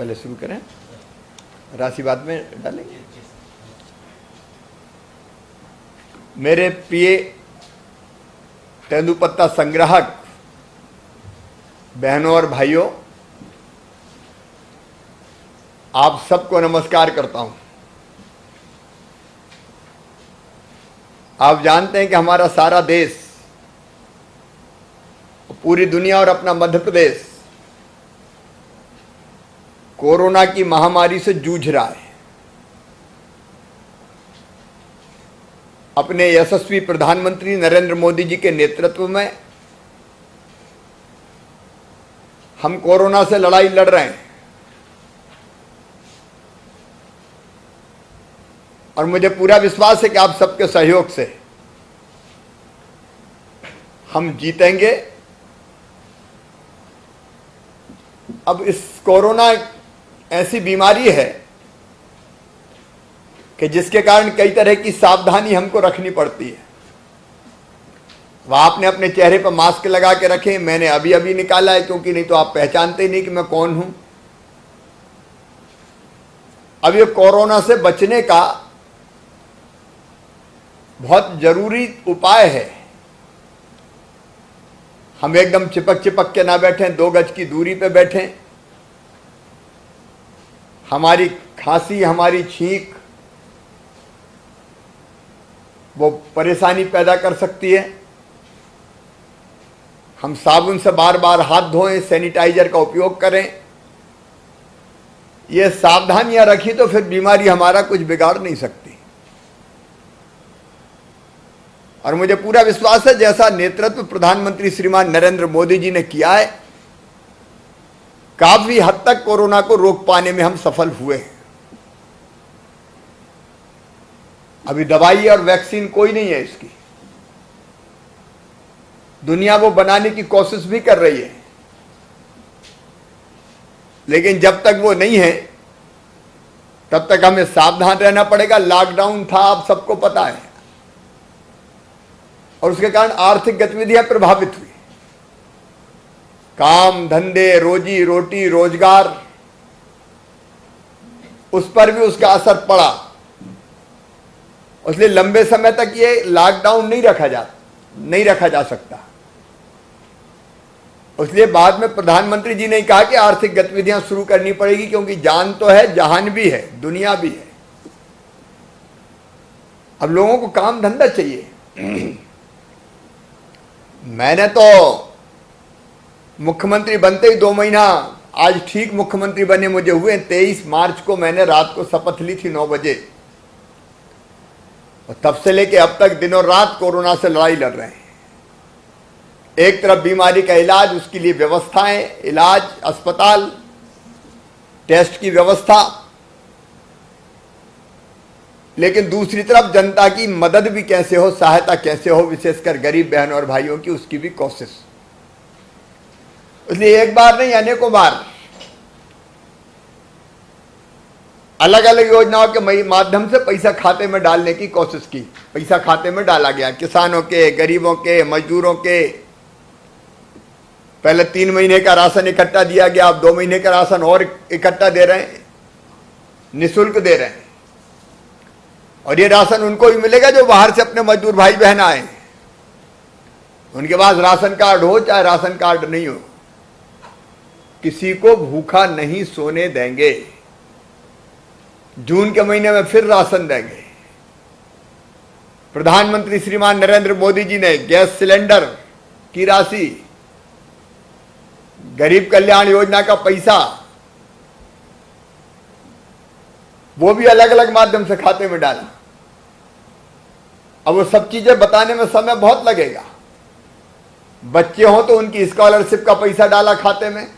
पहले शुरू करें, राशि बाद में डालेंगे। मेरे प्रिय तेंदुपत्ता संग्राहक बहनों और भाइयों, आप सबको नमस्कार करता हूं। आप जानते हैं कि हमारा सारा देश, पूरी दुनिया और अपना मध्य प्रदेश कोरोना की महामारी से जूझ रहा है। अपने यशस्वी प्रधानमंत्री नरेंद्र मोदी जी के नेतृत्व में हम कोरोना से लड़ाई लड़ रहे हैं और मुझे पूरा विश्वास है कि आप सबके सहयोग से हम जीतेंगे। अब इस कोरोना ऐसी बीमारी है कि जिसके कारण कई तरह की सावधानी हमको रखनी पड़ती है। वह आपने अपने चेहरे पर मास्क लगा के रखे, मैंने अभी अभी निकाला है, क्योंकि नहीं तो आप पहचानते ही नहीं कि मैं कौन हूं। अब ये कोरोना से बचने का बहुत जरूरी उपाय है। हम एकदम चिपक चिपक के ना बैठें, 2 गज की दूरी पे बैठें। हमारी खांसी, हमारी छींक वो परेशानी पैदा कर सकती है। हम साबुन से बार बार हाथ धोएं, सैनिटाइजर का उपयोग करें। ये सावधानियां रखी तो फिर बीमारी हमारा कुछ बिगाड़ नहीं सकती। और मुझे पूरा विश्वास है जैसा नेतृत्व प्रधानमंत्री श्रीमान नरेंद्र मोदी जी ने किया है, काफी हद तक कोरोना को रोक पाने में हम सफल हुए हैं। अभी दवाई और वैक्सीन कोई नहीं है इसकी। दुनिया वो बनाने की कोशिश भी कर रही है, लेकिन जब तक वो नहीं है तब तक हमें सावधान रहना पड़ेगा। लॉकडाउन था, आप सबको पता है, और उसके कारण आर्थिक गतिविधियां प्रभावित हुई। काम धंधे, रोजी रोटी, रोजगार, उस पर भी उसका असर पड़ा। इसलिए लंबे समय तक ये लॉकडाउन नहीं रखा जा सकता। इसलिए बाद में प्रधानमंत्री जी ने कहा कि आर्थिक गतिविधियां शुरू करनी पड़ेगी, क्योंकि जान तो है, जहान भी है, दुनिया भी है। अब लोगों को काम धंधा चाहिए। मैंने तो मुख्यमंत्री बनते ही 2 महीना, आज ठीक मुख्यमंत्री बने मुझे हुए 23 मार्च को मैंने रात को शपथ ली थी 9 बजे, और तब से लेके अब तक दिनों रात कोरोना से लड़ाई लड़ रहे हैं। एक तरफ बीमारी का इलाज, उसके लिए व्यवस्थाएं, इलाज, अस्पताल, टेस्ट की व्यवस्था, लेकिन दूसरी तरफ जनता की मदद भी कैसे हो, सहायता कैसे हो, विशेषकर गरीब बहनों और भाइयों की, उसकी भी कोशिश। इसलिए एक बार नहीं, अनेकों बार अलग अलग योजनाओं के माध्यम से पैसा खाते में डालने की कोशिश की। पैसा खाते में डाला गया, किसानों के, गरीबों के, मजदूरों के। पहले 3 महीने का राशन इकट्ठा दिया गया, अब 2 महीने का राशन और इकट्ठा दे रहे हैं, निःशुल्क दे रहे हैं। और ये राशन उनको भी मिलेगा जो बाहर से अपने मजदूर भाई बहन आए, उनके पास राशन कार्ड हो चाहे राशन कार्ड नहीं हो, किसी को भूखा नहीं सोने देंगे। जून के महीने में फिर राशन देंगे। प्रधानमंत्री श्रीमान नरेंद्र मोदी जी ने गैस सिलेंडर की राशि, गरीब कल्याण योजना का पैसा, वो भी अलग अलग माध्यम से खाते में डाला। अब वो सब चीजें बताने में समय बहुत लगेगा। बच्चे हों तो उनकी स्कॉलरशिप का पैसा डाला खाते में,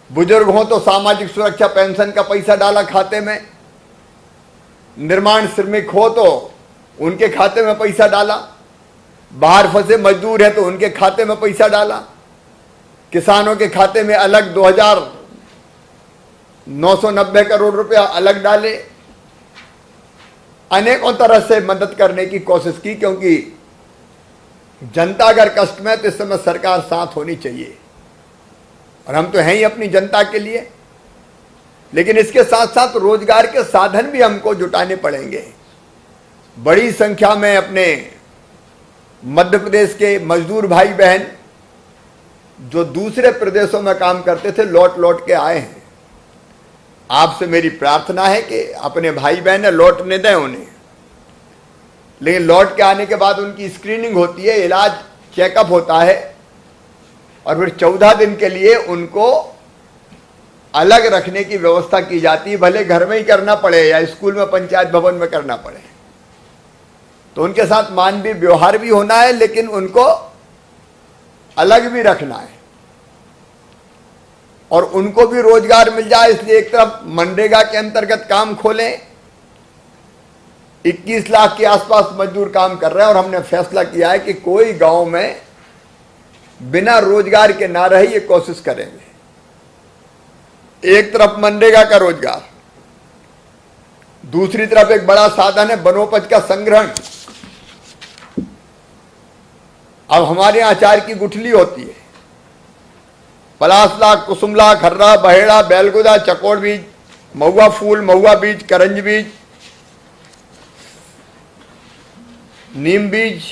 बुजुर्ग हों तो सामाजिक सुरक्षा पेंशन का पैसा डाला खाते में, निर्माण श्रमिक हो तो उनके खाते में पैसा डाला, बाहर फंसे मजदूर है तो उनके खाते में पैसा डाला, किसानों के खाते में अलग 2,990 करोड़ रुपया अलग डाले। अनेकों तरह से मदद करने की कोशिश की, क्योंकि जनता अगर कष्ट में तो इस समय सरकार साथ होनी चाहिए, और हम तो हैं ही अपनी जनता के लिए। लेकिन इसके साथ साथ रोजगार के साधन भी हमको जुटाने पड़ेंगे। बड़ी संख्या में अपने मध्य प्रदेश के मजदूर भाई बहन जो दूसरे प्रदेशों में काम करते थे लौट लौट के आए हैं। आपसे मेरी प्रार्थना है कि अपने भाई बहन लौटने दें उन्हें, लेकिन लौट के आने के बाद उनकी स्क्रीनिंग होती है, इलाज चेकअप होता है और फिर 14 दिन के लिए उनको अलग रखने की व्यवस्था की जाती है। भले घर में ही करना पड़े या स्कूल में पंचायत भवन में करना पड़े, तो उनके साथ मानवीय व्यवहार भी होना है, लेकिन उनको अलग भी रखना है और उनको भी रोजगार मिल जाए। इसलिए एक तरफ मनरेगा के अंतर्गत काम खोलें, 21 लाख के आसपास मजदूर काम कर रहे हैं और हमने फैसला किया है कि कोई गांव में बिना रोजगार के ना रहे, ये कोशिश करेंगे। एक तरफ मनरेगा का रोजगार, दूसरी तरफ एक बड़ा साधन है वनोपज का संग्रहण। अब हमारे यहां अचार की गुठली होती है, पलासला, कुसुमला, खर्रा, बहेड़ा, बैलगुदा, चकोड़ बीज, महुआ फूल, महुआ बीज, करंज बीज, नीम बीज।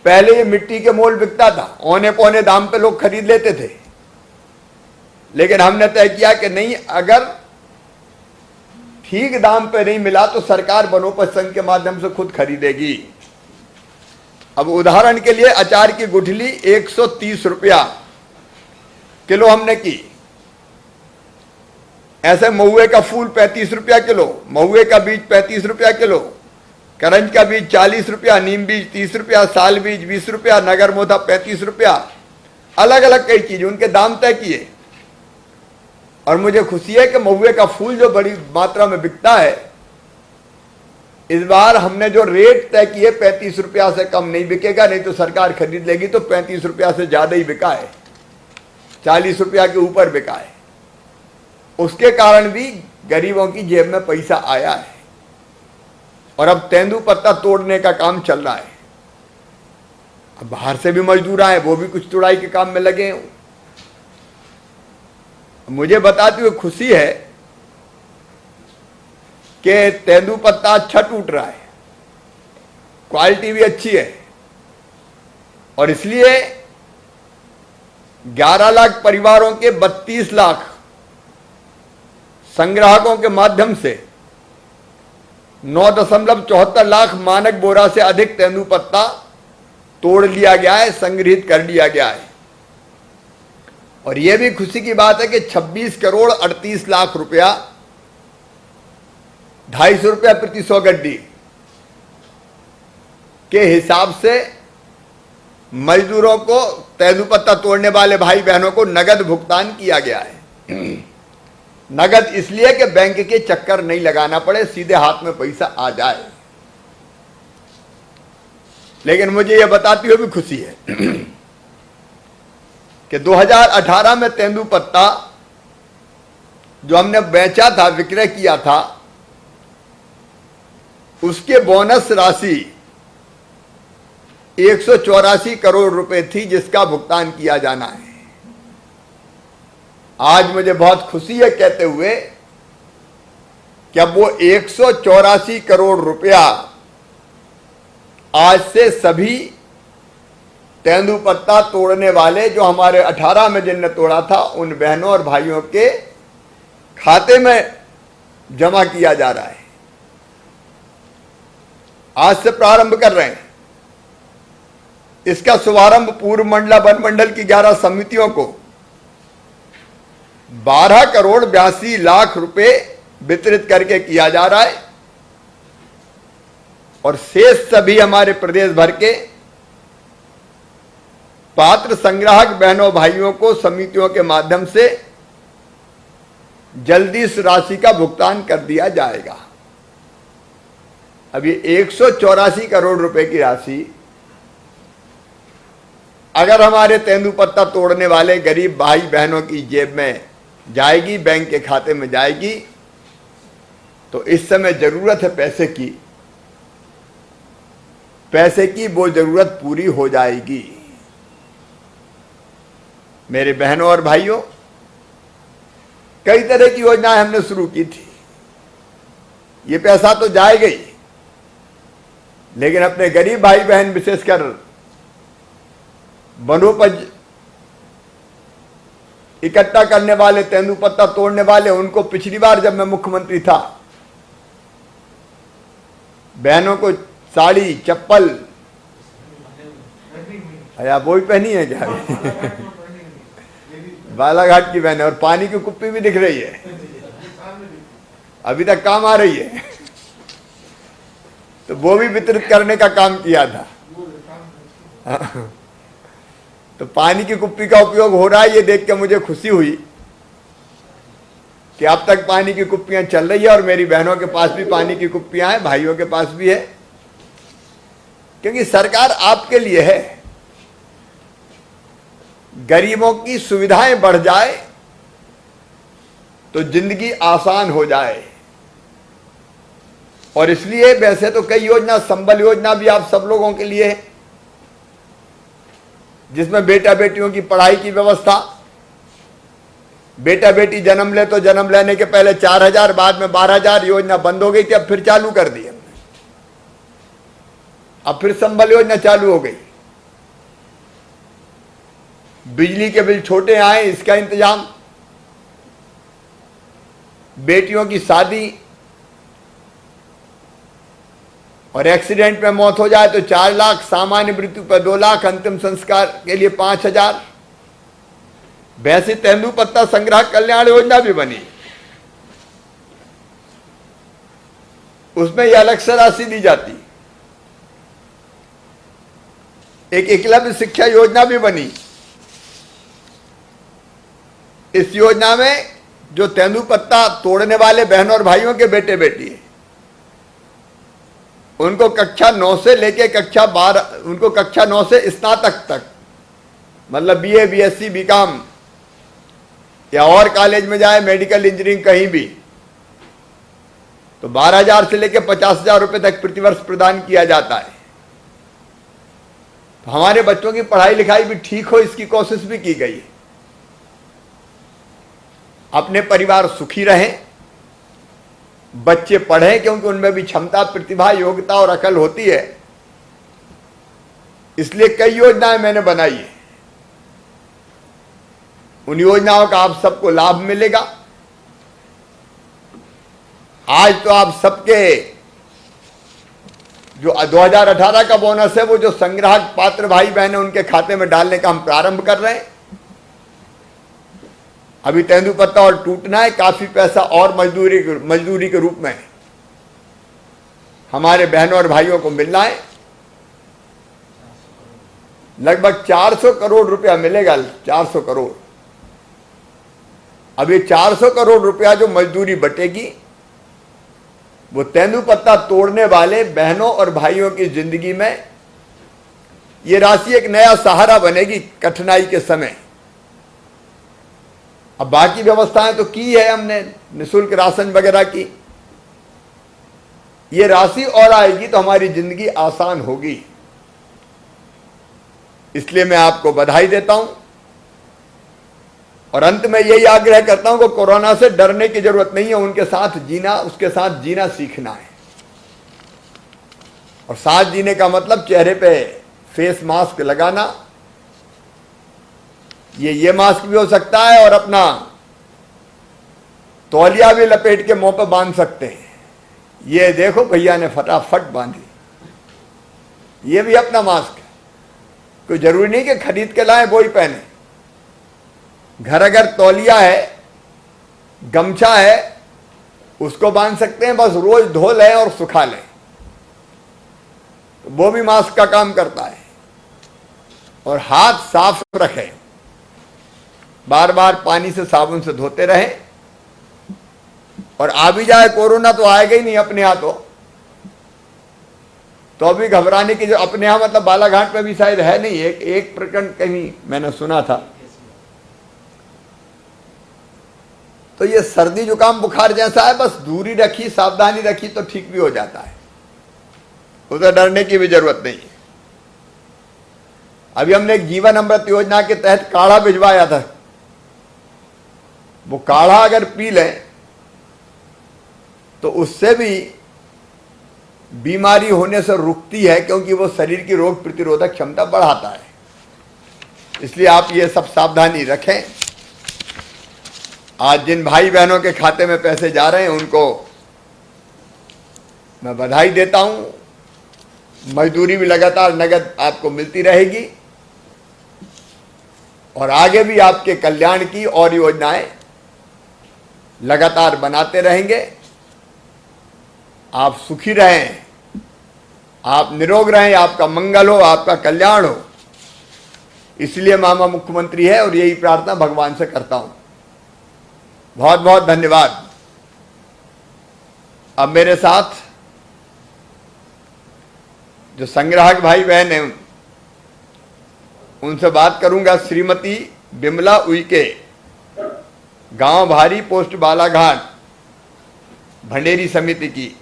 पहले ये मिट्टी के मोल बिकता था, औने पौने दाम पे लोग खरीद लेते थे, लेकिन हमने तय किया कि नहीं, अगर ठीक दाम पे नहीं मिला तो सरकार वनोपज संघ के माध्यम से खुद खरीदेगी। अब उदाहरण के लिए अचार की गुठली 130 रुपया किलो हमने की। ऐसे महुए का फूल 35 रुपया किलो, महुए का बीज 35 रुपया किलो, करंज का बीज 40 रुपया, नीम बीज 30 रुपया, साल बीज 20 रुपया, नगर मोथा 35 रुपया। अलग अलग कई चीज उनके दाम तय किए। और मुझे खुशी है कि महुए का फूल जो बड़ी मात्रा में बिकता है, इस बार हमने जो रेट तय किए 35 रुपया से कम नहीं बिकेगा, नहीं तो सरकार खरीद लेगी तो 35 रुपया से ज्यादा ही बिका है, 40 रुपया के ऊपर बिका है। उसके कारण भी गरीबों की जेब में पैसा आया है। और अब तेंदूपत्ता तोड़ने का काम चल रहा है। अब बाहर से भी मजदूर आए, वो भी कुछ तुड़ाई के काम में लगे हैं। मुझे बताते हुए खुशी है कि तेंदूपत्ता अच्छा टूट रहा है, क्वालिटी भी अच्छी है और इसलिए 11 लाख परिवारों के 32 लाख संग्राहकों के माध्यम से 9.74 लाख मानक बोरा से अधिक तेंदूपत्ता तोड़ लिया गया है, संग्रहित कर लिया गया है। और यह भी खुशी की बात है कि 26 करोड़ 38 लाख रुपया, 250 रुपया प्रति 100 गड्डी के हिसाब से मजदूरों को, तेंदूपत्ता तोड़ने वाले भाई बहनों को नगद भुगतान किया गया है। नगद इसलिए कि बैंक के चक्कर नहीं लगाना पड़े, सीधे हाथ में पैसा आ जाए। लेकिन मुझे यह बताते हुए भी खुशी है कि 2018 में तेंदूपत्ता जो हमने बेचा था, विक्रय किया था, उसके बोनस राशि 184 करोड़ रुपए थी, जिसका भुगतान किया जाना है। आज मुझे बहुत खुशी है कहते हुए कि अब वो 184 करोड़ रुपया आज से सभी तेंदूपत्ता तोड़ने वाले, जो हमारे 18 में जिनने तोड़ा था, उन बहनों और भाइयों के खाते में जमा किया जा रहा है। आज से प्रारंभ कर रहे हैं। इसका शुभारंभ पूर्व मंडला वन मंडल की 11 समितियों को 12 करोड़ 82 लाख रुपए वितरित करके किया जा रहा है और शेष सभी हमारे प्रदेश भर के पात्र संग्राहक बहनों भाइयों को समितियों के माध्यम से जल्दी इस राशि का भुगतान कर दिया जाएगा। अब ये 184 करोड़ रुपए की राशि अगर हमारे तेंदूपत्ता तोड़ने वाले गरीब भाई बहनों की जेब में जाएगी, बैंक के खाते में जाएगी, तो इस समय जरूरत है पैसे की वो जरूरत पूरी हो जाएगी। मेरे बहनों और भाइयों, कई तरह की योजनाएं हमने शुरू की थी। ये पैसा तो जाएगा ही, लेकिन अपने गरीब भाई बहन विशेषकर वनोपज इकट्ठा करने वाले, तेंदुपत्ता तोड़ने वाले, उनको पिछली बार जब मैं मुख्यमंत्री था, बहनों को साड़ी चप्पल, अया वो भी पहनी है क्या? बालाघाट की बहन है, और पानी की कुप्पी भी दिख रही है, अभी तक काम आ रही है। तो वो भी वितरित करने का काम किया था। तो पानी की कुप्पी का उपयोग हो रहा है, ये देख के मुझे खुशी हुई कि अब तक पानी की कुप्पियां चल रही है, और मेरी बहनों के पास भी पानी की कुप्पियां हैं, भाइयों के पास भी है, क्योंकि सरकार आपके लिए है। गरीबों की सुविधाएं बढ़ जाए तो जिंदगी आसान हो जाए। और इसलिए वैसे तो कई योजना, संबल योजना भी आप सब लोगों के लिए है, जिसमें बेटा बेटियों की पढ़ाई की व्यवस्था, बेटा बेटी जन्म ले तो जन्म लेने के पहले 4,000, बाद में 12,000, योजना बंद हो गई थी, अब फिर चालू कर दी हमने। अब फिर संबल योजना चालू हो गई। बिजली के बिल छोटे आए, इसका इंतजाम, बेटियों की शादी और एक्सीडेंट में मौत हो जाए तो 4 लाख, सामान्य मृत्यु पर 2 लाख, अंतिम संस्कार के लिए 5,000। वैसे तेंदुपत्ता संग्रह कल्याण योजना भी बनी, उसमें यह अलग से राशि दी जाती। एक एकलव्य शिक्षा योजना भी बनी। इस योजना में जो तेंदुपत्ता तोड़ने वाले बहनों और भाइयों के बेटे बेटी है, उनको कक्षा 9 से लेके कक्षा 12, उनको कक्षा 9 से स्नातक तक, मतलब बीए, बीएससी, बीकॉम या और कॉलेज में जाए, मेडिकल, इंजीनियरिंग, कहीं भी, तो 12,000 से लेके 50,000 रुपए तक प्रतिवर्ष प्रदान किया जाता है। तो हमारे बच्चों की पढ़ाई लिखाई भी ठीक हो, इसकी कोशिश भी की गई है। अपने परिवार सुखी रहें, बच्चे पढ़ें, क्योंकि उनमें भी क्षमता, प्रतिभा, योग्यता और अकल होती है। इसलिए कई योजनाएं मैंने बनाई है। उन योजनाओं का आप सबको लाभ मिलेगा। आज तो आप सबके जो 2018 का बोनस है, वो जो संग्राहक पात्र भाई बहन है, उनके खाते में डालने का हम प्रारंभ कर रहे हैं। अभी तेंदुपत्ता और टूटना है, काफी पैसा और मजदूरी के रूप में हमारे बहनों और भाइयों को मिलना है। लगभग 400 करोड़ रुपया मिलेगा, 400 करोड़। अब ये 400 करोड़ रुपया जो मजदूरी बटेगी, वो तेंदुपत्ता तोड़ने वाले बहनों और भाइयों की जिंदगी में ये राशि एक नया सहारा बनेगी कठिनाई के समय। अब बाकी व्यवस्थाएं तो की है हमने, निःशुल्क राशन वगैरह की। ये राशि और आएगी तो हमारी जिंदगी आसान होगी। इसलिए मैं आपको बधाई देता हूं, और अंत में यही आग्रह करता हूं कि कोरोना से डरने की जरूरत नहीं है, उनके साथ जीना, उसके साथ जीना सीखना है। और साथ जीने का मतलब चेहरे पे फेस मास्क लगाना, ये मास्क भी हो सकता है, और अपना तौलिया भी लपेट के मुंह पर बांध सकते हैं। ये देखो भैया ने फटाफट बांधी, ये भी अपना मास्क है। कोई जरूरी नहीं कि खरीद के लाए वो ही पहने। घर अगर तौलिया है, गमछा है, उसको बांध सकते हैं, बस रोज धो लें और सुखा लें, तो वो भी मास्क का काम करता है। और हाथ साफ रखें, बार बार पानी से, साबुन से धोते रहें। और आ भी जाए कोरोना तो आएगा ही नहीं अपने हाथों, तो अभी घबराने की जो, अपने यहां मतलब बालाघाट में भी शायद है नहीं, एक प्रकरण कहीं मैंने सुना था। तो ये सर्दी जुकाम बुखार जैसा है, बस दूरी रखी, सावधानी रखी तो ठीक भी हो जाता है, उधर डरने की भी जरूरत नहीं है। अभी हमने एक जीवन अमृत योजना के तहत काढ़ा भिजवाया था, वो काढ़ा अगर पी लें तो उससे भी बीमारी होने से रुकती है, क्योंकि वो शरीर की रोग प्रतिरोधक क्षमता बढ़ाता है। इसलिए आप ये सब सावधानी रखें। आज जिन भाई बहनों के खाते में पैसे जा रहे हैं उनको मैं बधाई देता हूं। मजदूरी भी लगातार नगद आपको मिलती रहेगी और आगे भी आपके कल्याण की और योजनाएं लगातार बनाते रहेंगे। आप सुखी रहें, आप निरोग रहें, आपका मंगल हो, आपका कल्याण हो। इसलिए मामा मुख्यमंत्री है और यही प्रार्थना भगवान से करता हूं। बहुत बहुत धन्यवाद। अब मेरे साथ जो संग्राहक भाई बहन हैं उनसे बात करूंगा। श्रीमती बिमला उइके, गांव भारी, पोस्ट बालाघाट, भंडेरी समिति की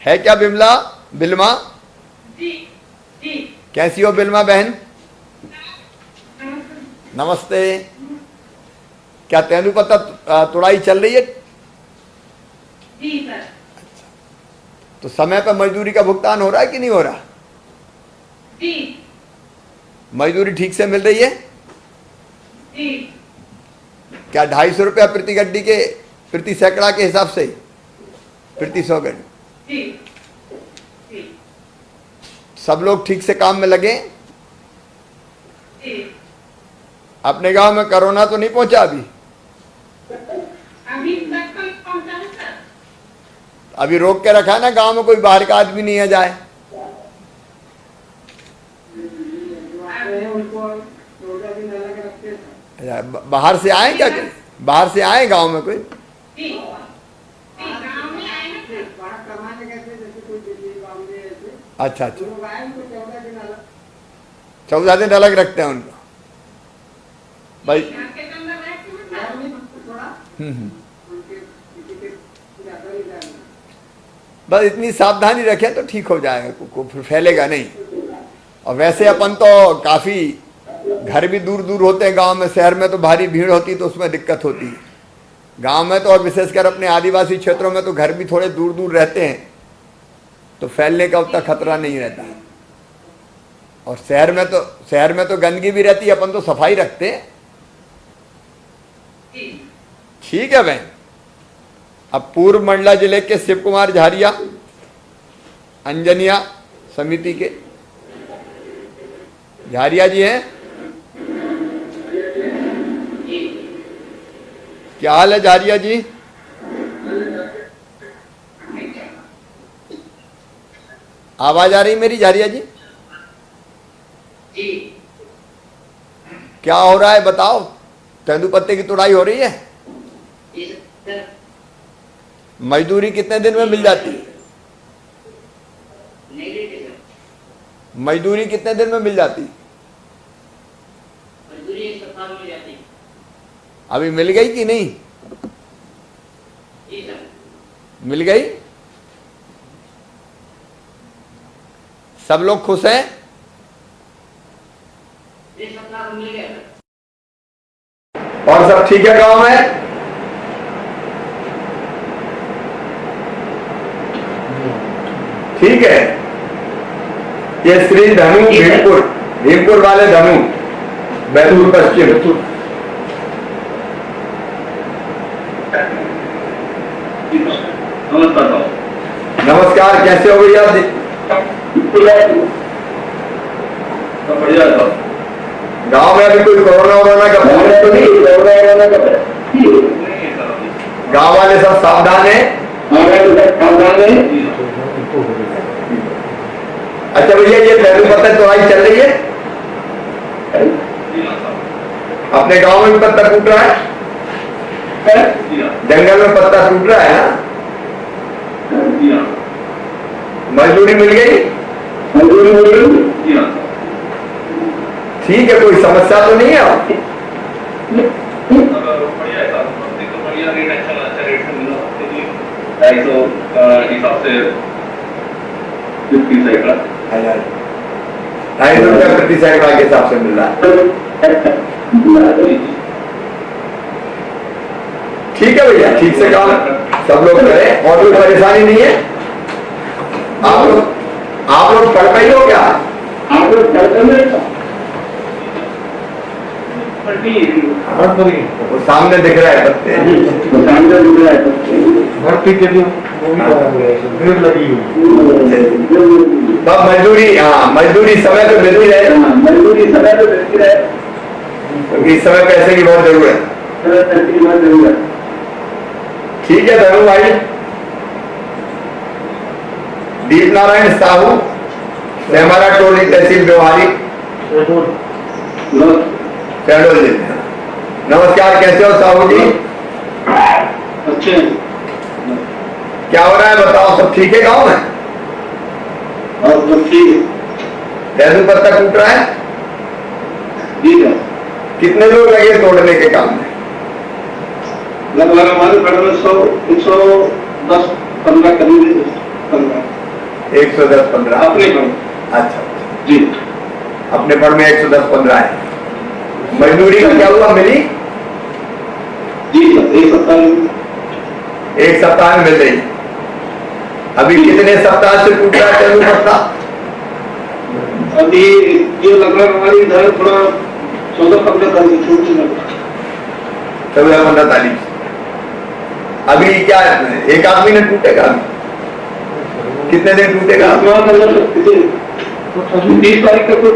है क्या बिमला? बिलमा जी जी। कैसी हो बिलमा बहन? नमस्ते। क्या तेंदुपत्ता तुड़ाई चल रही है? जी सर। तो समय पर मजदूरी का भुगतान हो रहा है कि नहीं हो रहा? जी। मजदूरी ठीक से मिल रही है? जी। क्या 250 रुपया प्रति गड्डी के, प्रति सैकड़ा के हिसाब से, प्रति 100 गड्डी? जी जी। सब लोग ठीक से काम में लगे? जी। अपने गांव में कोरोना तो नहीं पहुंचा अभी? अभी तक तो पहुंचा है सर। अभी रोक के रखा है ना, गांव में कोई बाहर का आदमी नहीं है जाए। बाहर से आए क्या? बाहर से आए गांव में कोई? जी। गांव में आए हैं सर। अच्छा अच्छा, 14 दिन अलग रखते हैं उनको भाई। घर के अंदर रहते हैं सर। बस इतनी सावधानी रखें तो ठीक हो जाएगा, फिर फैलेगा नहीं। और वैसे अपन तो काफी घर भी दूर दूर होते हैं गांव में, शहर में तो भारी भीड़ होती तो उसमें दिक्कत होती है। गांव में तो और विशेषकर अपने आदिवासी क्षेत्रों में तो घर भी थोड़े दूर दूर रहते हैं तो फैलने का उतना खतरा नहीं रहता है। और शहर में तो गंदगी भी रहती है, अपन तो सफाई रखते हैं। ठीक है बहन। अब पूर्व मंडला जिले के शिव कुमार झारिया, अंजनिया समिति के झारिया जी हैं। क्या हाल है झारिया जी? आवाज आ रही मेरी झारिया जी? जी। क्या हो रहा है बताओ? तेंदुपत्ते की तुड़ाई हो रही है? मजदूरी कितने दिन में मिल जाती है? मजदूरी कितने दिन में मिल जाती? मजदूरी 1 सप्ताह में मिल जाती। अभी मिल गई कि नहीं? जी सर। मिल गई? सब लोग खुश हैं? 1 सप्ताह में मिल गया सर। और सब ठीक है गांव में? ठीक है। ये श्री धनु भीमपुर वाले धनु, बैतूल पश्चिम। नमस्कार, कैसे हो भैया? गांव में अभी कोई कोरोना का वायरस तो नहीं? गांव वाले सब सावधान हैं? अच्छा भैया, ये तेंदुपत्ता तुड़ाई चल रही है? अपने गांव में भी पत्ता टूट रहा है? जंगल में पत्ता टूट रहा है ना? मजदूरी मिल गई? ठीक है, कोई समस्या तो नहीं है आपकी? ₹250 प्रति सैकड़ा के हिसाब से मिल रहा है। ठीक है भैया, ठीक से काम सब लोग करें और कोई परेशानी नहीं है। आप लोग पढ़ पाई हो क्या? आप लोग वो सामने दिख रहा है पत्ते, भर्ती के लिए भीड़ लगी हुई। तब मजदूरी, हाँ मजदूरी समय पे मिलती रहे, क्योंकि इस समय पैसे की बहुत जरूरत है। ठीक है धनु भाई। दीप नारायण साहू, हमारा टोली तहसील व्यवहारी शहडोल जिले। नमस्कार, कैसे हो साहू जी? अच्छे क्या हो रहा है बताओ, सब ठीक है गाँव में? और ठीक तेंदू पत्ता टूट रहा है? है। कितने लोग लगे तोड़ने के काम में? लगभग हमारे घर में 110-15 करीब 110-15 अपने घर। अच्छा जी अपने फड़ में 110-15 है। मजदूरी का क्या हुआ, मिली? जी सर, एक सप्ताह में मिल रही। अभी कितने सप्ताह से टूट रहा है तेंदू पत्ता? अभी ये लगभग हमारी इधर थोड़ा 14-15 करीब छोटी लगता है। 14-15 तारीख। अभी क्या एक आदमी ने टूटेगा? कितने दिन टूटेगा? 30 तारीख तक तो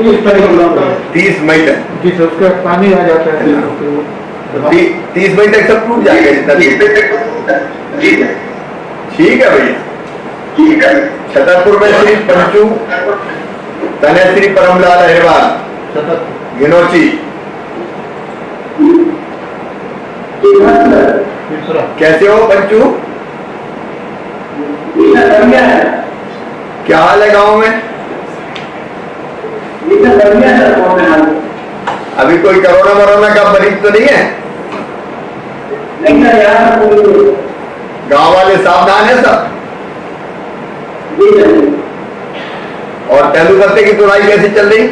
30 मई तक। जिस उसका पानी आ जाता है 30 मई तक सब टूट जाएगा जितना जी ठीक है भैया, ठीक है। छतरपुर में श्री पंचू तने श्री परमलाल अहिरवाल गिनोची, कैसे हो पंचू? क्या हाल है गांव में? अभी कोई कोरोना वरोना का मरीज तो नहीं है? गांव वाले सावधान है सब? और तेंदू पत्ते की तुड़ाई कैसी चल रही?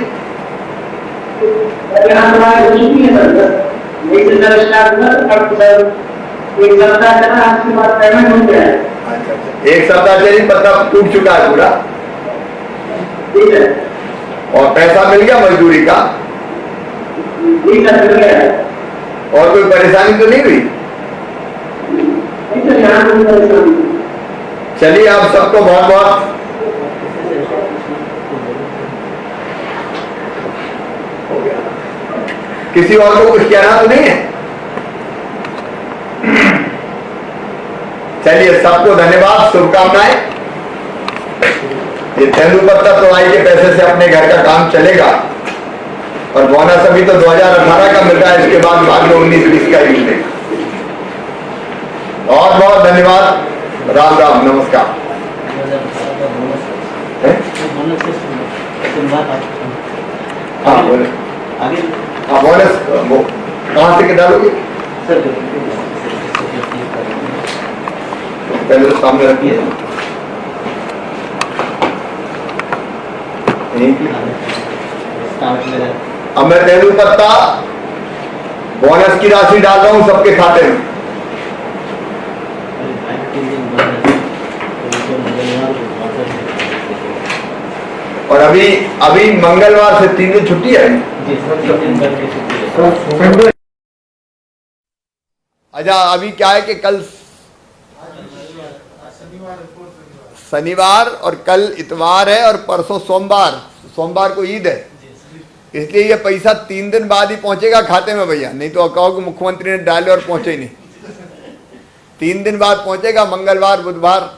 एक सप्ताह चली, पत्ता टूट चुका है पूरा और पैसा मिल गया मजदूरी का? और कोई परेशानी तो नहीं हुई? चलिए आप सबको बहुत बहुत हो गया। किसी और को कुछ कहना तो नहीं है? चलिए सबको धन्यवाद, शुभकामनाएं। ये तेंदू पत्ता तोड़ाई के पैसे से अपने घर का काम चलेगा और बोनस अभी तो 2018 का मिल रहा है, इसके बाद 19-20 का ही मिलेगा। बहुत बहुत धन्यवाद, राम राम, नमस्कार। हाँ बोले, हाँ बोनस वो कहाँ से डालोगे? पहले तो सामने रखिए। अब मैं तेंदू पत्ता बोनस की राशि डाल रहा हूं सबके खाते में। और अभी मंगलवार से 3 दिन छुट्टी है। अच्छा अभी क्या है कि कल शनिवार और कल इतवार है और परसों सोमवार को ईद है, इसलिए ये पैसा 3 दिन बाद ही पहुंचेगा खाते में भैया, नहीं तो कहो कि मुख्यमंत्री ने डाले और पहुंचे ही नहीं। 3 दिन बाद पहुंचेगा, मंगलवार बुधवार